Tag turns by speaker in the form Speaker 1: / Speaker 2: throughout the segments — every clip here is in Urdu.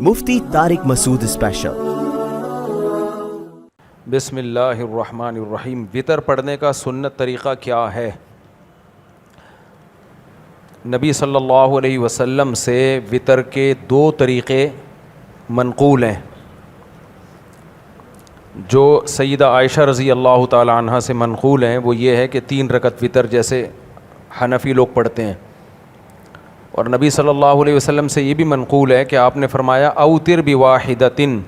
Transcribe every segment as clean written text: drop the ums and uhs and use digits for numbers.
Speaker 1: مفتی طارق مسعود اسپیشل۔
Speaker 2: بسم اللہ الرحمن الرحیم۔ وطر پڑھنے کا سنت طریقہ کیا ہے؟ نبی صلی اللہ علیہ وسلم سے وطر کے دو طریقے منقول ہیں۔ جو سیدہ عائشہ رضی اللہ تعالی عنہ سے منقول ہیں وہ یہ ہے کہ 3 رکعت وطر جیسے حنفی لوگ پڑھتے ہیں، اور نبی صلی اللہ علیہ وسلم سے یہ بھی منقول ہے کہ آپ نے فرمایا اوتر بواحدتن۔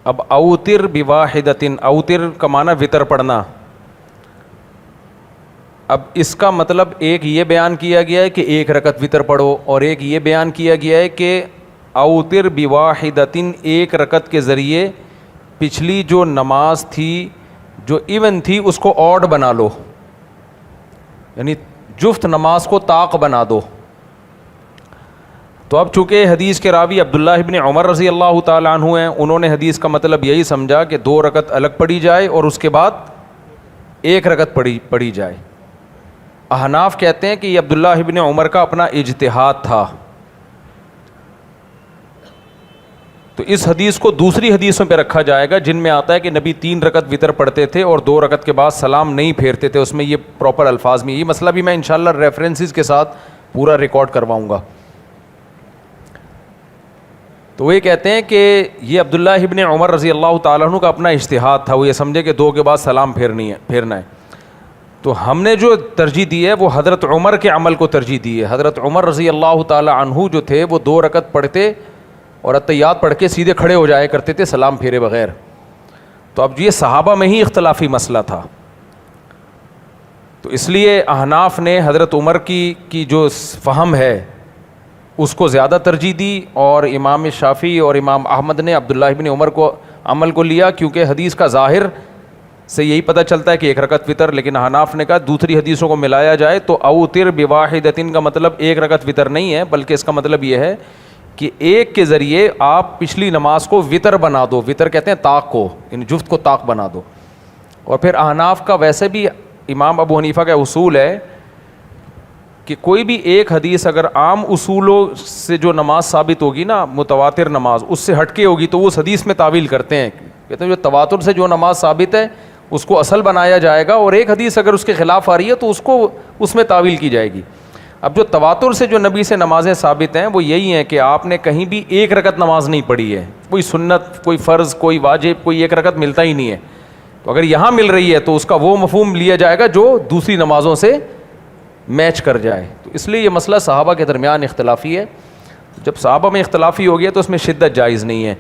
Speaker 2: اب اوتر بواحدتن، اوتر کا معنی وطر پڑھنا۔ اب اس کا مطلب ایک یہ بیان کیا گیا ہے کہ 1 رکعت وطر پڑھو، اور ایک یہ بیان کیا گیا ہے کہ اوتر بواحدتن، 1 رکعت کے ذریعے پچھلی جو نماز تھی جو ایون تھی اس کو آڈ بنا لو، یعنی جفت نماز کو طاق بنا دو۔ تو اب چونکہ حدیث کے راوی عبداللہ ابن عمر رضی اللہ تعالیٰ عنہ ہیں، انہوں نے حدیث کا مطلب یہی سمجھا کہ 2 رکعت الگ پڑھی جائے اور اس کے بعد 1 رکعت پڑھی جائے۔ احناف کہتے ہیں کہ یہ عبداللہ ابن عمر کا اپنا اجتہاد تھا، تو اس حدیث کو دوسری حدیثوں پہ رکھا جائے گا جن میں آتا ہے کہ نبی 3 رکعت وطر پڑھتے تھے اور 2 رکعت کے بعد سلام نہیں پھیرتے تھے، اس میں یہ پراپر الفاظ میں۔ یہ مسئلہ بھی میں انشاءاللہ ریفرنسز کے ساتھ پورا ریکارڈ کرواؤں گا۔ تو وہ یہ کہتے ہیں کہ یہ عبداللہ ابن عمر رضی اللہ تعالیٰ عنہ کا اپنا اجتہاد تھا، وہ یہ سمجھے کہ 2 کے بعد سلام پھیرنا ہے۔ تو ہم نے جو ترجیح دی ہے وہ حضرت عمر کے عمل کو ترجیح دی ہے۔ حضرت عمر رضی اللہ تعالیٰ عنہ جو تھے وہ 2 رکعت پڑھتے اور اتحیات پڑھ کے سیدھے کھڑے ہو جایا کرتے تھے سلام پھیرے بغیر۔ تو اب یہ صحابہ میں ہی اختلافی مسئلہ تھا، تو اس لیے احناف نے حضرت عمر کی جو فہم ہے اس کو زیادہ ترجیح دی، اور امام شافعی اور امام احمد نے عبداللہ ابن عمر کو عمل کو لیا، کیونکہ حدیث کا ظاہر سے یہی پتہ چلتا ہے کہ 1 رکعت وطر، لیکن احناف نے کہا دوسری حدیثوں کو ملایا جائے تو اوتر بواحدتن کا مطلب 1 رکعت وطر نہیں ہے، بلکہ اس کا مطلب یہ ہے کہ 1 کے ذریعے آپ پچھلی نماز کو وطر بنا دو۔ وطر کہتے ہیں طاق کو، یعنی جفت کو طاق بنا دو۔ اور پھر احناف کا ویسے بھی امام ابو حنیفہ کا اصول ہے کہ کوئی بھی ایک حدیث اگر عام اصولوں سے جو نماز ثابت ہوگی نا، متواتر نماز، اس سے ہٹ کے ہوگی تو وہ اس حدیث میں تعویل کرتے ہیں۔ کہتے ہیں جو تواتر سے جو نماز ثابت ہے اس کو اصل بنایا جائے گا، اور ایک حدیث اگر اس کے خلاف آ رہی ہے تو اس میں تعویل کی جائے گی۔ اب جو تواتر سے جو نبی سے نمازیں ثابت ہیں وہ یہی ہیں کہ آپ نے کہیں بھی 1 رکعت نماز نہیں پڑھی ہے، کوئی سنت، کوئی فرض، کوئی واجب، کوئی 1 رکعت ملتا ہی نہیں ہے۔ تو اگر یہاں مل رہی ہے تو اس کا وہ مفہوم لیا جائے گا جو دوسری نمازوں سے میچ کر جائے۔ تو اس لیے یہ مسئلہ صحابہ کے درمیان اختلافی ہے۔ جب صحابہ میں اختلافی ہو گیا تو اس میں شدت جائز نہیں ہے۔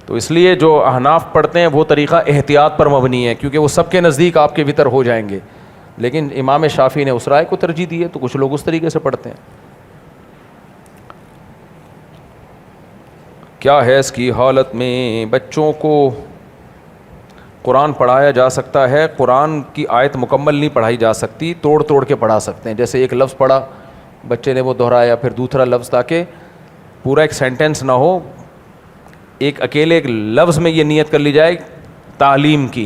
Speaker 2: تو اس لیے جو احناف پڑھتے ہیں وہ طریقہ احتیاط پر مبنی ہے، کیونکہ وہ سب کے نزدیک آپ کے وطر ہو جائیں گے، لیکن امام شافعی نے اس رائے کو ترجیح دی ہے، تو کچھ لوگ اس طریقے سے پڑھتے ہیں۔ کیا حیض کی حالت میں بچوں کو قرآن پڑھایا جا سکتا ہے؟ قرآن کی آیت مکمل نہیں پڑھائی جا سکتی، توڑ کے پڑھا سکتے ہیں۔ جیسے ایک لفظ پڑھا بچے نے وہ دہرایا، پھر دوسرا لفظ، تاکہ پورا ایک سینٹنس نہ ہو، ایک اکیلے ایک لفظ میں یہ نیت کر لی جائے تعلیم کی،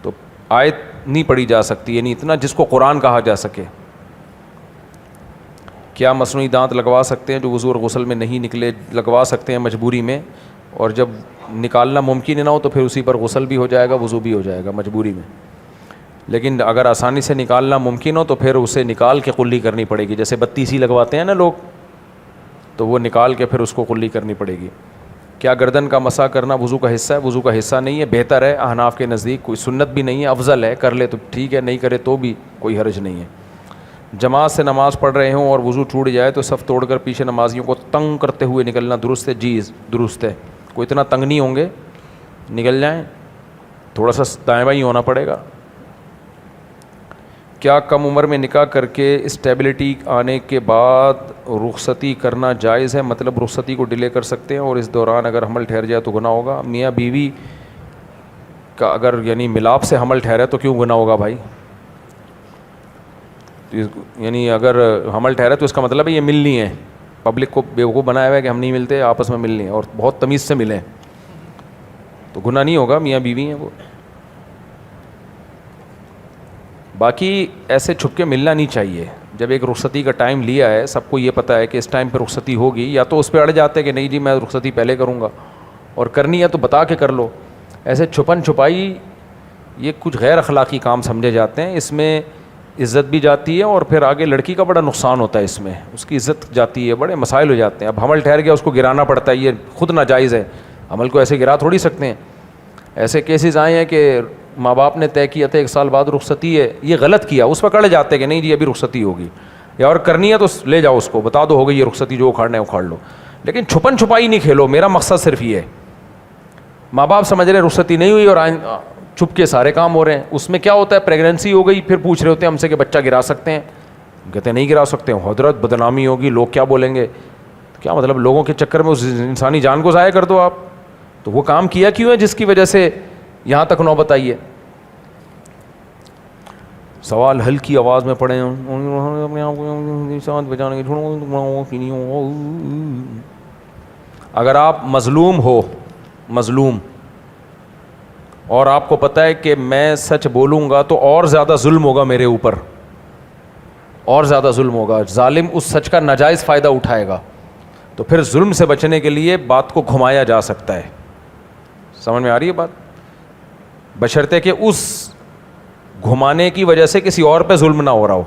Speaker 2: تو آیت نہیں پڑھی جا سکتی، یعنی اتنا جس کو قرآن کہا جا سکے۔ کیا مصنوعی دانت لگوا سکتے ہیں جو وضو اور غسل میں نہیں نکلے؟ لگوا سکتے ہیں مجبوری میں، اور جب نکالنا ممکن نہ ہو تو پھر اسی پر غسل بھی ہو جائے گا، وضو بھی ہو جائے گا مجبوری میں۔ لیکن اگر آسانی سے نکالنا ممکن ہو تو پھر اسے نکال کے قلی کرنی پڑے گی، جیسے 32 لگواتے ہیں نا لوگ، تو وہ نکال کے پھر اس کو قلی کرنی پڑے گی۔ کیا گردن کا مسح کرنا وضو کا حصہ ہے؟ وضو کا حصہ نہیں ہے، بہتر ہے، احناف کے نزدیک کوئی سنت بھی نہیں ہے، افضل ہے، کر لے تو ٹھیک ہے، نہیں کرے تو بھی کوئی حرج نہیں ہے۔ جماعت سے نماز پڑھ رہے ہوں اور وضو ٹوٹ جائے تو صف توڑ کر پیچھے نمازیوں کو تنگ کرتے ہوئے نکلنا درست ہے؟ جی درست ہے، کوئی اتنا تنگ نہیں ہوں گے، نکل جائیں، تھوڑا سا دائیں بائیں ہونا پڑے گا۔ کیا کم عمر میں نکاح کر کے اسٹیبلٹی آنے کے بعد رخصتی کرنا جائز ہے؟ مطلب رخصتی کو ڈیلے کر سکتے ہیں اور اس دوران اگر حمل ٹھہر جائے تو گناہ ہوگا؟ میاں بیوی کا اگر یعنی ملاپ سے حمل ٹھہرے تو کیوں گناہ ہوگا بھائی؟ یعنی اگر حمل ٹھہرے تو اس کا مطلب ہے یہ ملنی ہے، پبلک کو بیوقوف بنایا ہوا ہے کہ ہم نہیں ملتے، آپس میں ملنی ہے، اور بہت تمیز سے ملیں تو گناہ نہیں ہوگا، میاں بیوی ہیں وہ۔ باقی ایسے چھپ کے ملنا نہیں چاہیے، جب ایک رخصتی کا ٹائم لیا ہے, سب کو یہ پتہ ہے کہ اس ٹائم پہ رخصتی ہوگی, یا تو اس پہ اڑ جاتے کہ نہیں جی میں رخصتی پہلے کروں گا, اور کرنی ہے تو بتا کے کر لو. ایسے چھپن چھپائی یہ کچھ غیر اخلاقی کام سمجھے جاتے ہیں, اس میں عزت بھی جاتی ہے اور پھر آگے لڑکی کا بڑا نقصان ہوتا ہے, اس میں اس کی عزت جاتی ہے, بڑے مسائل ہو جاتے ہیں. اب حمل ٹھہر گیا اس کو گرانا پڑتا ہے, یہ خود ناجائز ہے, حمل کو ایسے گرا تھوڑی سکتے ہیں. ایسے کیسز آئے ہیں کہ ماں باپ نے طے کیا تھا 1 سال بعد رخصتی ہے, یہ غلط کیا, اس پہ کڑ جاتے کہ نہیں جی ابھی رخصتی ہوگی, یا اور کرنی ہے تو لے جاؤ اس کو, بتا دو ہو گئی یہ رخصتی, جو اکھاڑنا ہے اکھاڑ لو. لیکن چھپن چھپائی نہیں کھیلو, میرا مقصد صرف یہ ہے. ماں باپ سمجھ رہے ہیں رخصتی نہیں ہوئی اور چھپ کے سارے کام ہو رہے ہیں. اس میں کیا ہوتا ہے, پریگننسی ہو گئی, پھر پوچھ رہے ہوتے ہیں ہم سے کہ بچہ گرا سکتے ہیں, کہتے ہیں نہیں گرا سکتے. حضرت بدنامی ہوگی, لوگ کیا بولیں گے. کیا مطلب, لوگوں کے چکر میں اس انسانی جان کو ضائع کر دو آپ. تو وہ کام کیا کیوں ہے جس کی وجہ سے یہاں تک نوبت آئی ہے. سوال ہلکی آواز میں پڑھیں, اگر آپ مظلوم اور آپ کو پتہ ہے کہ میں سچ بولوں گا تو اور زیادہ ظلم ہوگا میرے اوپر, اور زیادہ ظلم ہوگا, ظالم اس سچ کا ناجائز فائدہ اٹھائے گا, تو پھر ظلم سے بچنے کے لیے بات کو گھمایا جا سکتا ہے. سمجھ میں آ رہی ہے بات, بشرطے کہ اس گھمانے کی وجہ سے کسی اور پہ ظلم نہ ہو رہا ہو.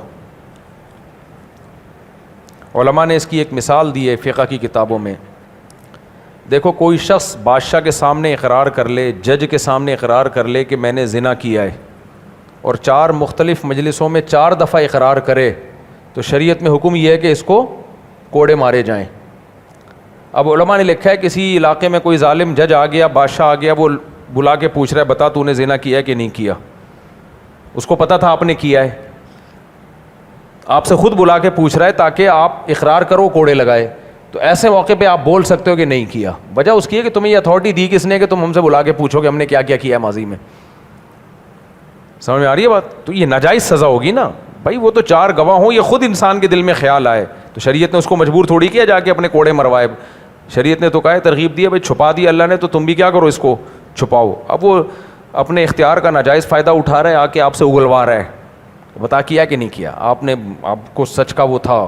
Speaker 2: علماء نے اس کی ایک مثال دی ہے فقہ کی کتابوں میں. دیکھو کوئی شخص بادشاہ کے سامنے اقرار کر لے, جج کے سامنے اقرار کر لے کہ میں نے زنا کیا ہے, اور 4 مختلف مجلسوں میں 4 دفعہ اقرار کرے, تو شریعت میں حکم یہ ہے کہ اس کو کوڑے مارے جائیں. اب علماء نے لکھا ہے کسی علاقے میں کوئی ظالم جج آ گیا, بادشاہ آ گیا, وہ بلا کے پوچھ رہا ہے بتا تو نے زنا کیا ہے کہ نہیں کیا. اس کو پتہ تھا آپ نے کیا ہے, آپ سے خود بلا کے پوچھ رہا ہے تاکہ آپ اقرار کرو, کوڑے لگائے. تو ایسے موقع پہ آپ بول سکتے ہو کہ نہیں کیا. وجہ اس کی ہے کہ تمہیں یہ اتھارٹی دی کس نے کہ تم ہم سے بلا کے پوچھو کہ ہم نے کیا کیا کیا ہے ماضی میں. سمجھ میں آ رہی ہے بات. تو یہ ناجائز سزا ہوگی نا بھائی. وہ تو 4 گواہ ہوں, یہ خود انسان کے دل میں خیال آئے, تو شریعت نے اس کو مجبور تھوڑی کیا جا کے اپنے کوڑے مروائے. شریعت نے تو کہا ہے, ترغیب دی ہے, بھائی چھپا دی اللہ نے تو تم بھی کیا کرو, اس کو چھپاؤ. اب وہ اپنے اختیار کا ناجائز فائدہ اٹھا رہا ہے, آ کے آپ سے اگلوا رہا ہے, بتا کیا کہ نہیں کیا. آپ کو سچ کا وہ تھا,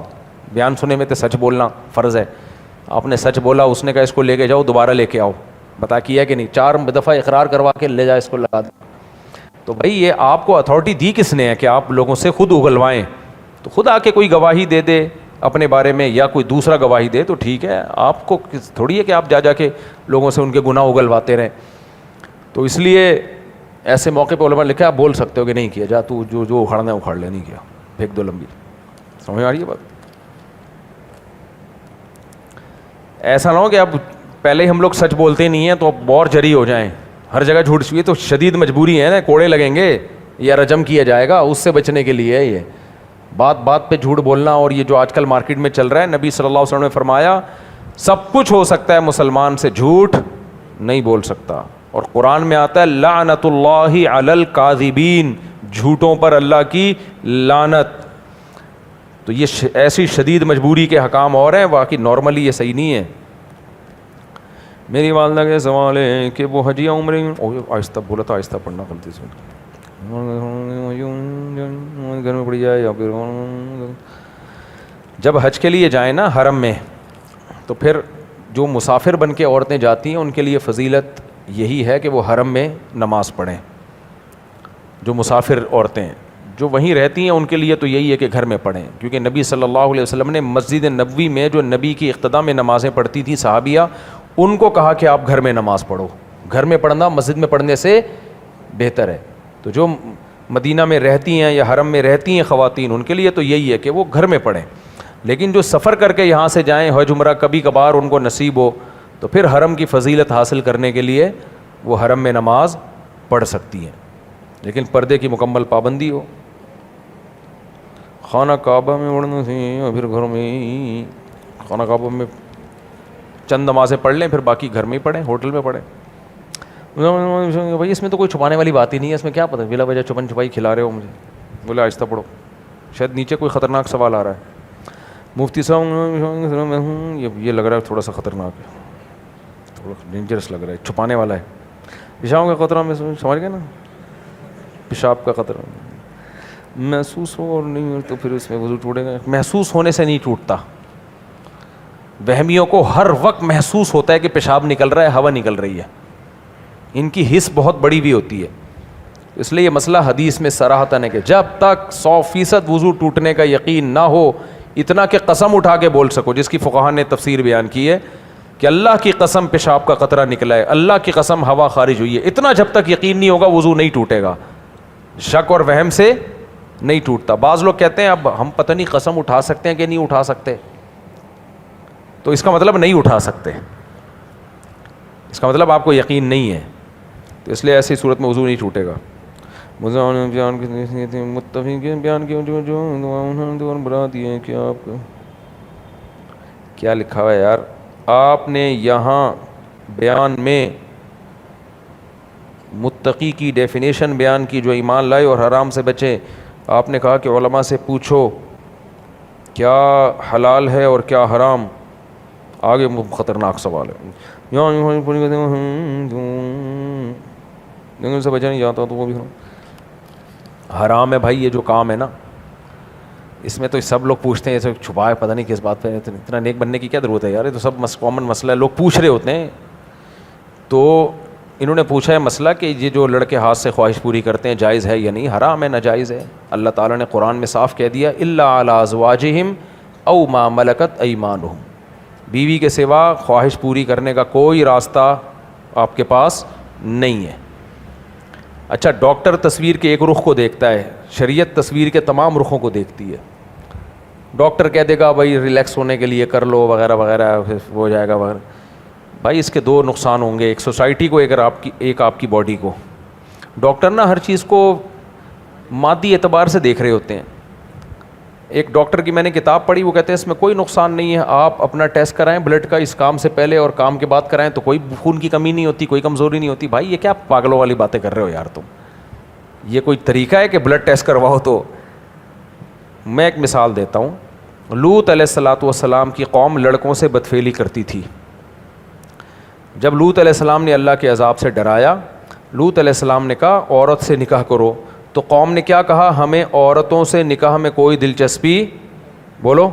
Speaker 2: بیان سنے میں تو سچ بولنا فرض ہے. آپ نے سچ بولا, اس نے کہا اس کو لے کے جاؤ, دوبارہ لے کے آؤ, بتا کیا کہ نہیں. 4 دفعہ اقرار کروا کے لے جا, اس کو لگا دو. تو بھائی یہ آپ کو اتھارٹی دی کس نے ہے کہ آپ لوگوں سے خود اگلوائیں. تو خود آ کے کوئی گواہی دے دے اپنے بارے میں, یا کوئی دوسرا گواہی دے تو ٹھیک ہے. آپ کو تھوڑی ہے کہ آپ جا کے لوگوں سے ان کے گناہ اگلواتے رہیں. تو اس لیے ایسے موقع پہ علماء نے لکھا آپ بول سکتے ہو کہ نہیں کیا, جا تو جو اکھاڑنا ہے اکھاڑ لے, نہیں کیا, پھینک دو لمبی. سمجھ آ رہی ہے بات. ایسا نہ ہو کہ اب پہلے ہی ہم لوگ سچ بولتے نہیں ہیں تو اب اور جری ہو جائیں, ہر جگہ جھوٹ چھوئے, تو شدید مجبوری ہے نا, کوڑے لگیں گے یا رجم کیا جائے گا. اس سے بچنے کے لیے یہ بات پہ جھوٹ بولنا. اور یہ جو آج کل مارکیٹ میں چل رہا ہے, نبی صلی اللہ علیہ وسلم نے فرمایا سب کچھ ہو سکتا ہے, مسلمان سے جھوٹ نہیں بول سکتا. اور قرآن میں آتا ہے لعنت اللہ علی الکاذبین, جھوٹوں پر اللہ کی لعنت. تو یہ ایسی شدید مجبوری کے حکام اور ہیں, باقی نارملی یہ صحیح نہیں ہے. میری والدہ کے سوال ہے کہ وہ حج یا عمرے, آہستہ بولا تھا, آہستہ پڑھنا غلطی سے, گھر میں پڑی جائے یا پھر جب حج کے لیے جائیں نا حرم میں, تو پھر جو مسافر بن کے عورتیں جاتی ہیں ان کے لیے فضیلت یہی ہے کہ وہ حرم میں نماز پڑھیں. جو مسافر عورتیں جو وہیں رہتی ہیں ان کے لیے تو یہی ہے کہ گھر میں پڑھیں, کیونکہ نبی صلی اللہ علیہ وسلم نے مسجد نبوی میں جو نبی کی اقتداء میں نمازیں پڑھتی تھیں صحابیہ, ان کو کہا کہ آپ گھر میں نماز پڑھو. گھر میں پڑھنا مسجد میں پڑھنے سے بہتر ہے. تو جو مدینہ میں رہتی ہیں یا حرم میں رہتی ہیں خواتین, ان کے لیے تو یہی ہے کہ وہ گھر میں پڑھیں. لیکن جو سفر کر کے یہاں سے جائیں, حج عمرہ کبھی کبھار ان کو نصیب ہو, تو پھر حرم کی فضیلت حاصل کرنے کے لیے وہ حرم میں نماز پڑھ سکتی ہیں, لیکن پردے کی مکمل پابندی ہو. خانہ کعبہ میں پڑھنا سی, اور پھر گھر میں خانہ کعبہ میں چند نمازیں پڑھ لیں, پھر باقی گھر میں ہی پڑھیں, ہوٹل میں پڑھیں. بھائی اس میں تو کوئی چھپانے والی بات ہی نہیں ہے, اس میں کیا پتہ بلا وجہ چھپن چھپائی کھلا رہے ہو مجھے. بولے آہستہ پڑھو, شاید نیچے کوئی خطرناک سوال آ رہا ہے. مفتی صاحب یہ لگ رہا ہے تھوڑا سا خطرناک ہے, تھوڑا ڈینجرس لگ رہا ہے, چھپانے والا ہے. پیشاب کا خطرہ میں سمجھ گئے نا, پیشاب کا خطرہ. محسوس ہو اور نہیں ہو تو پھر اس میں وضو ٹوٹے گا. محسوس ہونے سے نہیں ٹوٹتا. وہمیوں کو ہر وقت محسوس ہوتا ہے کہ پیشاب نکل رہا ہے, ہوا نکل رہی ہے. ان کی حس بہت بڑی بھی ہوتی ہے. اس لیے یہ مسئلہ حدیث میں صراحتاً ہے کہ جب تک 100% وضو ٹوٹنے کا یقین نہ ہو, اتنا کہ قسم اٹھا کے بول سکو, جس کی فقہاء نے تفسیر بیان کی ہے کہ اللہ کی قسم پیشاب کا قطرہ نکلا ہے, اللہ کی قسم ہوا خارج ہوئی ہے, اتنا جب تک یقین نہیں ہوگا وضو نہیں ٹوٹے گا. شک اور وہم سے نہیں ٹوٹتا. بعض لوگ کہتے ہیں اب ہم پتہ نہیں قسم اٹھا سکتے ہیں کہ نہیں اٹھا سکتے, تو اس کا مطلب نہیں اٹھا سکتے, اس کا مطلب آپ کو یقین نہیں ہے, تو اس لیے ایسی صورت میں وضو نہیں ٹوٹے گا. متفق بیان کی جو بنا دیے کہ آپ کیا لکھا ہوا ہے یار, آپ نے یہاں بیان میں متقی کی ڈیفینیشن بیان کی جو ایمان لائے اور حرام سے بچے. آپ نے کہا کہ علماء سے پوچھو کیا حلال ہے اور کیا حرام. آگے خطرناک سوال ہے, سے بچا نہیں جاتا تو وہ بھی حرام ہے. بھائی یہ جو کام ہے نا, اس میں تو سب لوگ پوچھتے ہیں, ایسے چھپائے پتہ نہیں کس بات پہ, اتنا نیک بننے کی کیا ضرورت ہے یار, یہ تو سب کامن مسئلہ ہے, لوگ پوچھ رہے ہوتے ہیں. تو انہوں نے پوچھا ہے مسئلہ کہ یہ جو لڑکے ہاتھ سے خواہش پوری کرتے ہیں جائز ہے یا نہیں, حرام ہے, ناجائز ہے. اللہ تعالیٰ نے قرآن میں صاف کہہ دیا الا علی ازواجہم او ما ملکت ایمانہم, بیوی کے سوا خواہش پوری کرنے کا کوئی راستہ آپ کے پاس نہیں ہے. اچھا, ڈاکٹر تصویر کے ایک رخ کو دیکھتا ہے, شریعت تصویر کے تمام رخوں کو دیکھتی ہے. ڈاکٹر کہہ دے گا بھائی ریلیکس ہونے کے لیے کر لو وغیرہ وغیرہ, ہو جائے گا وغیرہ. بھائی اس کے دو نقصان ہوں گے, ایک سوسائٹی کو, ایک آپ کی باڈی کو. ڈاکٹر نا ہر چیز کو مادی اعتبار سے دیکھ رہے ہوتے ہیں. ایک ڈاکٹر کی میں نے کتاب پڑھی, وہ کہتے ہیں اس میں کوئی نقصان نہیں ہے, آپ اپنا ٹیسٹ کرائیں بلڈ کا, اس کام سے پہلے اور کام کے بعد کرائیں تو کوئی خون کی کمی نہیں ہوتی, کوئی کمزوری نہیں ہوتی. بھائی یہ کیا پاگلوں والی باتیں کر رہے ہو یار تم, یہ کوئی طریقہ ہے کہ بلڈ ٹیسٹ کرواؤ؟ تو میں ایک مثال دیتا ہوں. لوط علیہ الصلاۃ والسلام کی قوم لڑکوں سے بدفعلی کرتی تھی. جب لوط علیہ السلام نے اللہ کے عذاب سے ڈرایا, لوط علیہ السلام نے کہا عورت سے نکاح کرو, تو قوم نے کیا کہا, ہمیں عورتوں سے نکاح میں کوئی دلچسپی بولو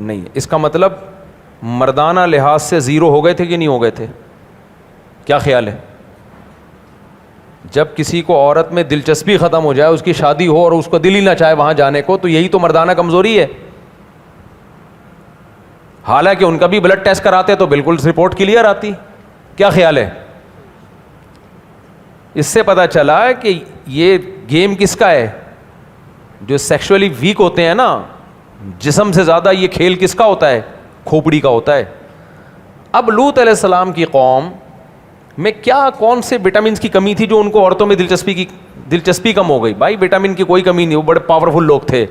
Speaker 2: نہیں. اس کا مطلب مردانہ لحاظ سے زیرو ہو گئے تھے کہ نہیں ہو گئے تھے؟ کیا خیال ہے؟ جب کسی کو عورت میں دلچسپی ختم ہو جائے, اس کی شادی ہو اور اس کو دل ہی نہ چاہے وہاں جانے کو, تو یہی تو مردانہ کمزوری ہے. حالانکہ ان کا بھی بلڈ ٹیسٹ کراتے تو بالکل رپورٹ کلیئر آتی. کیا خیال ہے؟ اس سے پتہ چلا کہ یہ گیم کس کا ہے؟ جو سیکشولی ویک ہوتے ہیں نا, جسم سے زیادہ یہ کھیل کس کا ہوتا ہے؟ کھوپڑی کا ہوتا ہے. اب لوط علیہ السلام کی قوم میں کیا کون سے وٹامنس کی کمی تھی جو ان کو عورتوں میں دلچسپی کم ہو گئی؟ بھائی وٹامن کی کوئی کمی نہیں, وہ بڑے پاورفل لوگ تھے.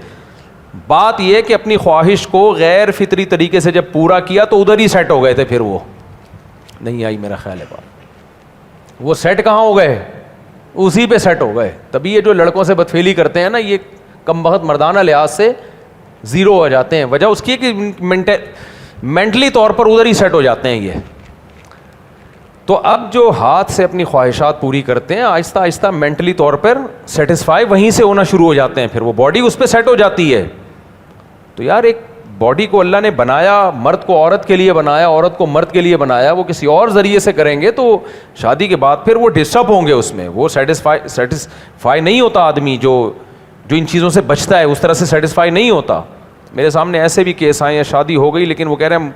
Speaker 2: بات یہ کہ اپنی خواہش کو غیر فطری طریقے سے جب پورا کیا تو ادھر ہی سیٹ ہو گئے تھے. پھر وہ نہیں آئی میرا خیال ہے بات. وہ سیٹ کہاں ہو گئے؟ اسی پہ سیٹ ہو گئے. تبھی یہ جو لڑکوں سے بدفعلی کرتے ہیں نا, یہ کم بخت مردانہ لحاظ سے زیرو ہو جاتے ہیں. وجہ اس کی ہے کہ مینٹلی طور پر ادھر ہی سیٹ ہو جاتے ہیں یہ. تو اب جو ہاتھ سے اپنی خواہشات پوری کرتے ہیں, آہستہ آہستہ مینٹلی طور پر سیٹسفائی وہیں سے ہونا شروع ہو جاتے ہیں. پھر وہ باڈی اس پہ سیٹ ہو جاتی ہے. تو یار ایک باڈی کو اللہ نے بنایا, مرد کو عورت کے لیے بنایا, عورت کو مرد کے لیے بنایا. وہ کسی اور ذریعے سے کریں گے تو شادی کے بعد پھر وہ ڈسٹرب ہوں گے اس میں. وہ سیٹسفائی نہیں ہوتا آدمی جو ان چیزوں سے بچتا ہے, اس طرح سے سیٹسفائی نہیں ہوتا. میرے سامنے ایسے بھی کیس آئے ہیں, شادی ہو گئی لیکن وہ کہہ رہے ہیں ہم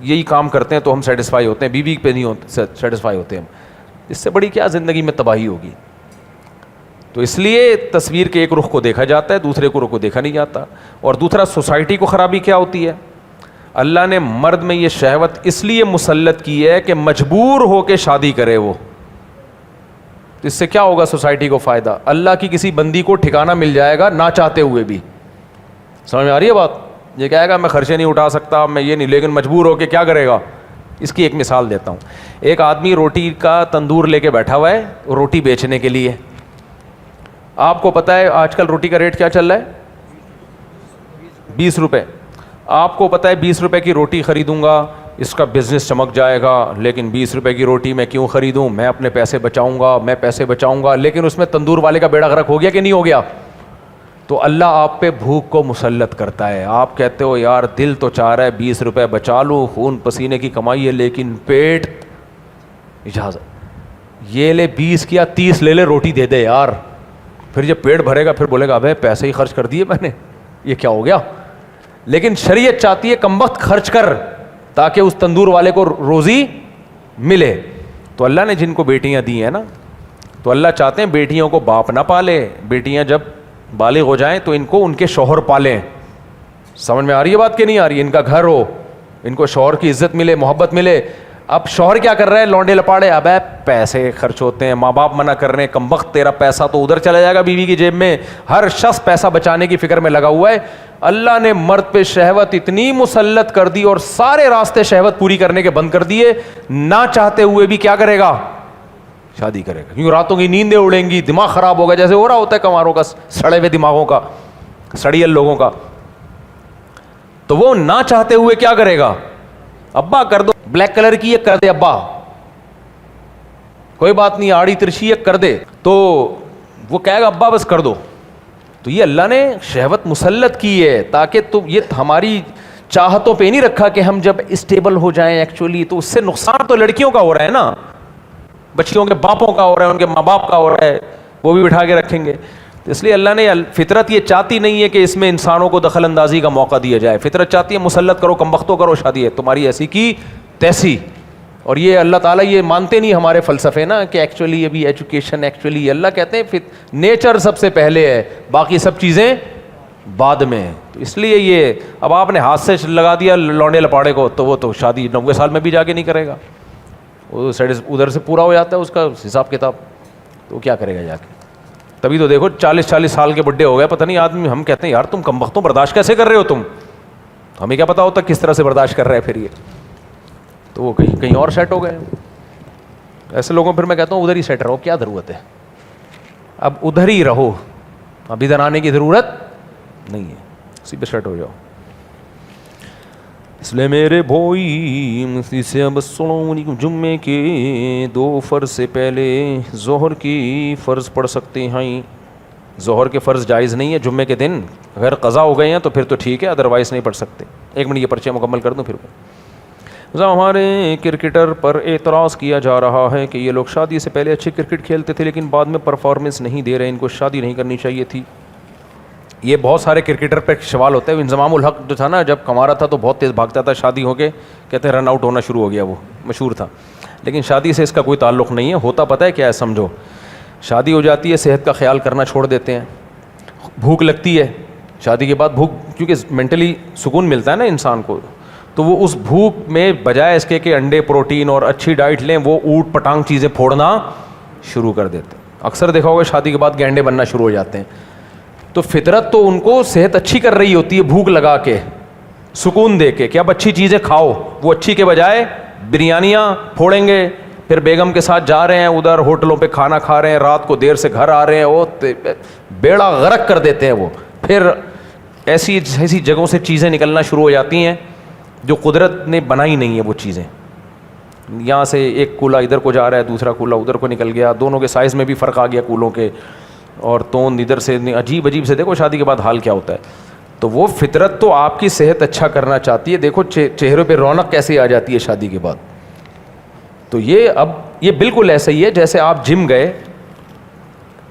Speaker 2: یہی کام کرتے ہیں تو ہم سیٹسفائی ہوتے ہیں, بیوی پہ نہیں سیٹسفائی ہوتے ہم. اس سے بڑی کیا زندگی میں تباہی ہوگی؟ تو اس لیے تصویر کے ایک رخ کو دیکھا جاتا ہے, دوسرے کو رخ کو دیکھا نہیں جاتا. اور دوسرا, سوسائٹی کو خرابی کیا ہوتی ہے؟ اللہ نے مرد میں یہ شہوت اس لیے مسلط کی ہے کہ مجبور ہو کے شادی کرے وہ. اس سے کیا ہوگا سوسائٹی کو فائدہ؟ اللہ کی کسی بندی کو ٹھکانہ مل جائے گا نہ چاہتے ہوئے بھی. سمجھ میں آ رہی ہے بات؟ یہ کہے گا میں خرچے نہیں اٹھا سکتا, میں یہ نہیں, لیکن مجبور ہو کے کیا کرے گا؟ اس کی ایک مثال دیتا ہوں. ایک آدمی روٹی کا تندور لے کے بیٹھا ہوا ہے روٹی بیچنے کے لیے. آپ کو پتہ ہے آج کل روٹی کا ریٹ کیا چل رہا ہے؟ 20 روپے. آپ کو پتہ ہے 20 روپے کی روٹی خریدوں گا اس کا بزنس چمک جائے گا, لیکن 20 روپے کی روٹی میں کیوں خریدوں؟ میں اپنے پیسے بچاؤں گا, میں پیسے بچاؤں گا. لیکن اس میں تندور والے کا بیڑا غرق ہو گیا کہ نہیں ہو گیا؟ تو اللہ آپ پہ بھوک کو مسلط کرتا ہے. آپ کہتے ہو یار دل تو چاہ رہا ہے 20 روپے بچا لوں, خون پسینے کی کمائی ہے, لیکن پیٹ اجازت, یہ لے 20 کیا 30 لے لے, روٹی دے دے یار. پھر جب پیٹ بھرے گا پھر بولے گا ابے پیسے ہی خرچ کر دیے میں نے, یہ کیا ہو گیا. لیکن شریعت چاہتی ہے کم وقت خرچ کر تاکہ اس تندور والے کو روزی ملے. تو اللہ نے جن کو بیٹیاں دی ہیں نا, تو اللہ چاہتے ہیں بیٹیوں کو باپ نہ پالے, بیٹیاں جب بالغ ہو جائیں تو ان کو ان کے شوہر پالیں. سمجھ میں آ رہی ہے بات کہ نہیں آ رہی؟ ان کا گھر ہو, ان کو شوہر کی عزت ملے, محبت ملے. اب شوہر کیا کر رہا ہے, لونڈے لپاڑے, اب پیسے خرچ ہوتے ہیں, ماں باپ منع کر رہے ہیں, کم وقت تیرا پیسہ تو ادھر چلا جائے گا بیوی کی جیب میں. ہر شخص پیسہ بچانے کی فکر میں لگا ہوا ہے. اللہ نے مرد پہ شہوت اتنی مسلط کر دی اور سارے راستے شہوت پوری کرنے کے بند کر دیے, نہ چاہتے ہوئے بھی کیا کرے گا, شادی کرے گا. کیونکہ راتوں کی نیندیں اڑیں گی, دماغ خراب ہوگا, جیسے ہو رہا ہوتا ہے کماروں کا, سڑے ہوئے دماغوں کا, سڑیل لوگوں کا. تو وہ نہ چاہتے ہوئے کیا کرے گا, ابا کر دو, بلیک کلر کی ایک کر دے ابا, کوئی بات نہیں, آڑی ترچھی ایک کر دے, تو وہ کہے گا ابا بس کر دو. تو یہ اللہ نے شہوت مسلط کی ہے تاکہ تو یہ ہماری چاہتوں پہ نہیں رکھا کہ ہم جب اسٹیبل ہو جائیں ایکچولی, تو اس سے نقصان تو لڑکیوں کا ہو رہا ہے نا, بچیوں کے باپوں کا ہو رہا ہے, ان کے ماں باپ کا ہو رہا ہے, وہ بھی بٹھا کے رکھیں گے. تو اس لیے اللہ نے, فطرت یہ چاہتی نہیں ہے کہ اس میں انسانوں کو دخل اندازی کا موقع دیا جائے. فطرت چاہتی ہے مسلط کرو, کم وقتوں کرو شادی ہے, تمہاری ایسی کی تیسی. اور یہ اللہ تعالیٰ یہ مانتے نہیں ہمارے فلسفے نا کہ ایکچولی ابھی ایجوکیشن, ایکچولی اللہ کہتے ہیں نیچر سب سے پہلے ہے, باقی سب چیزیں بعد میں. تو اس لیے یہ اب آپ نے ہاتھ سے لگا دیا لونڈے لپاڑے کو, تو وہ تو شادی 90 سال میں بھی جا کے نہیں کرے گا, وہ ادھر سے پورا ہو جاتا ہے اس کا حساب کتاب, تو وہ کیا کرے گا جا کے. تبھی تو دیکھو 40 سال کے بڈھے ہو گئے, پتہ نہیں آدمی, ہم کہتے ہیں یار تم کم وقتوں برداشت کیسے کر رہے ہو تم, ہمیں کیا پتا ہوتا کس طرح سے برداشت کر رہے ہیں پھر یہ, تو وہ کہیں اور سیٹ ہو گئے. ایسے لوگوں پھر میں کہتا ہوں ادھر ہی سیٹ رہو, کیا ضرورت ہے, اب ادھر ہی رہو, اب ادھر آنے کی ضرورت نہیں ہے, اسی پہ سیٹ ہو جاؤ. اس لیے میرے بھائی سے اب السلام علیکم, جمعے کے 2 فرض سے پہلے ظہر کی فرض پڑھ سکتے ہیں. ظہر کے فرض جائز نہیں ہے جمعے کے دن, اگر قضا ہو گئے ہیں تو پھر تو ٹھیک ہے, ادروائز نہیں پڑھ سکتے. 1 منٹ یہ پرچے مکمل کر دوں پھر. ہمارے کرکٹر پر اعتراض کیا جا رہا ہے کہ یہ لوگ شادی سے پہلے اچھی کرکٹ کھیلتے تھے لیکن بعد میں پرفارمنس نہیں دے رہے, ان کو شادی نہیں کرنی چاہیے تھی. یہ بہت سارے کرکٹر پہ سوال ہوتا ہے. انضمام الحق جو تھا نا, جب کما رہا تھا تو بہت تیز بھاگتا تھا, شادی ہو کے کہتے ہیں رن آؤٹ ہونا شروع ہو گیا, وہ مشہور تھا. لیکن شادی سے اس کا کوئی تعلق نہیں ہے. ہوتا پتہ ہے کیا ہے, سمجھو, شادی ہو جاتی ہے, صحت کا خیال کرنا چھوڑ دیتے ہیں, بھوک لگتی ہے شادی کے بعد, بھوک کیونکہ مینٹلی سکون ملتا ہے نا انسان کو, تو وہ اس بھوک میں بجائے اس کے کہ انڈے پروٹین اور اچھی ڈائٹ لیں, وہ اوٹ پٹانگ چیزیں پھوڑنا شروع کر دیتے ہیں. اکثر دیکھا ہوگا شادی کے بعد گینڈے بننا شروع ہو جاتے ہیں. تو فطرت تو ان کو صحت اچھی کر رہی ہوتی ہے, بھوک لگا کے, سکون دے کے کہ اب اچھی چیزیں کھاؤ, وہ اچھی کے بجائے بریانیاں پھوڑیں گے. پھر بیگم کے ساتھ جا رہے ہیں ادھر ہوٹلوں پہ کھانا کھا رہے ہیں, رات کو دیر سے گھر آ رہے ہیں, وہ بیڑا غرق کر دیتے ہیں. وہ پھر ایسی جگہوں سے چیزیں نکلنا شروع ہو جاتی ہیں جو قدرت نے بنائی نہیں ہے. وہ چیزیں یہاں سے ایک کولا ادھر کو جا رہا ہے, دوسرا کولا ادھر کو نکل گیا, دونوں کے سائز میں بھی فرق آ گیا کولوں کے, اور توند ادھر سے, عجیب سے. دیکھو شادی کے بعد حال کیا ہوتا ہے. تو وہ فطرت تو آپ کی صحت اچھا کرنا چاہتی ہے. دیکھو چہرے پہ رونق کیسے آ جاتی ہے شادی کے بعد. تو یہ بالکل ایسا ہی ہے جیسے آپ جم گئے.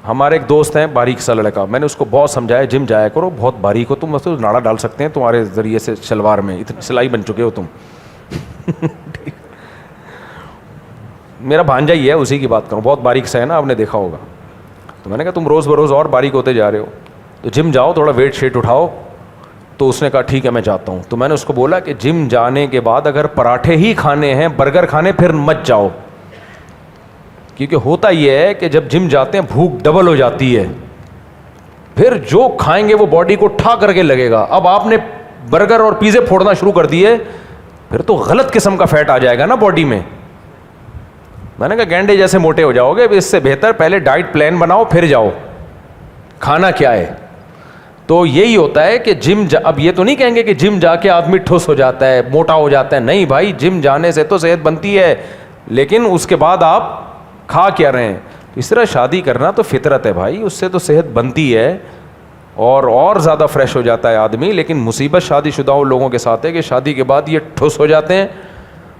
Speaker 2: ہمارے ایک دوست ہیں باریک سا لڑکا, میں نے اس کو بہت سمجھایا جم جایا کرو, بہت باریک ہو تم, مطلب ناڑا ڈال سکتے ہیں تمہارے ذریعے سے شلوار میں, اتنی سلائی بن چکے ہو تم. میرا بھانجا ہی ہے, اسی کی بات کروں, بہت باریک سا ہے نا, آپ نے دیکھا ہوگا. تو میں نے کہا تم روز بروز اور باریک ہوتے جا رہے ہو, تو جم جاؤ, تھوڑا ویٹ شیٹ اٹھاؤ. تو اس نے کہا ٹھیک ہے میں جاتا ہوں. تو میں نے اس کو بولا کہ جم جانے کے بعد اگر پراٹھے ہی کھانے ہیں, برگر کھانے, پھر مت جاؤ. کیونکہ ہوتا یہ ہے کہ جب جم جاتے ہیں بھوک ڈبل ہو جاتی ہے, پھر جو کھائیں گے وہ باڈی کو ٹھا کر کے لگے گا. اب آپ نے برگر اور پیزے پھوڑنا شروع کر دیے, پھر تو غلط قسم کا فیٹ آ جائے گا نا باڈی میں. میں نے کہا گینڈے جیسے موٹے ہو جاؤ گے, اس سے بہتر پہلے ڈائٹ پلان بناؤ پھر جاؤ, کھانا کیا ہے. تو یہی ہوتا ہے کہ اب یہ تو نہیں کہیں گے کہ جم جا کے آدمی ٹھوس ہو جاتا ہے, موٹا ہو جاتا ہے. نہیں بھائی, جم جانے سے تو صحت بنتی ہے, لیکن اس کے بعد آپ کھا کیا رہے ہیں. اس طرح شادی کرنا تو فطرت ہے بھائی, اس سے تو صحت بنتی ہے. اور زیادہ فریش ہو جاتا ہے آدمی. لیکن مصیبت شادی شدہ لوگوں کے ساتھ ہے کہ شادی کے بعد یہ ٹھوس ہو جاتے ہیں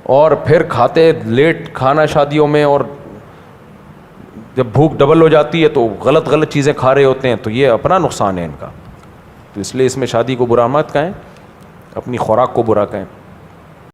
Speaker 2: اور پھر کھاتے لیٹ کھانا شادیوں میں, اور جب بھوک ڈبل ہو جاتی ہے تو غلط چیزیں کھا رہے ہوتے ہیں, تو یہ اپنا نقصان ہے ان کا. تو اس لیے اس میں شادی کو برا مت کہیں, اپنی خوراک کو برا کہیں.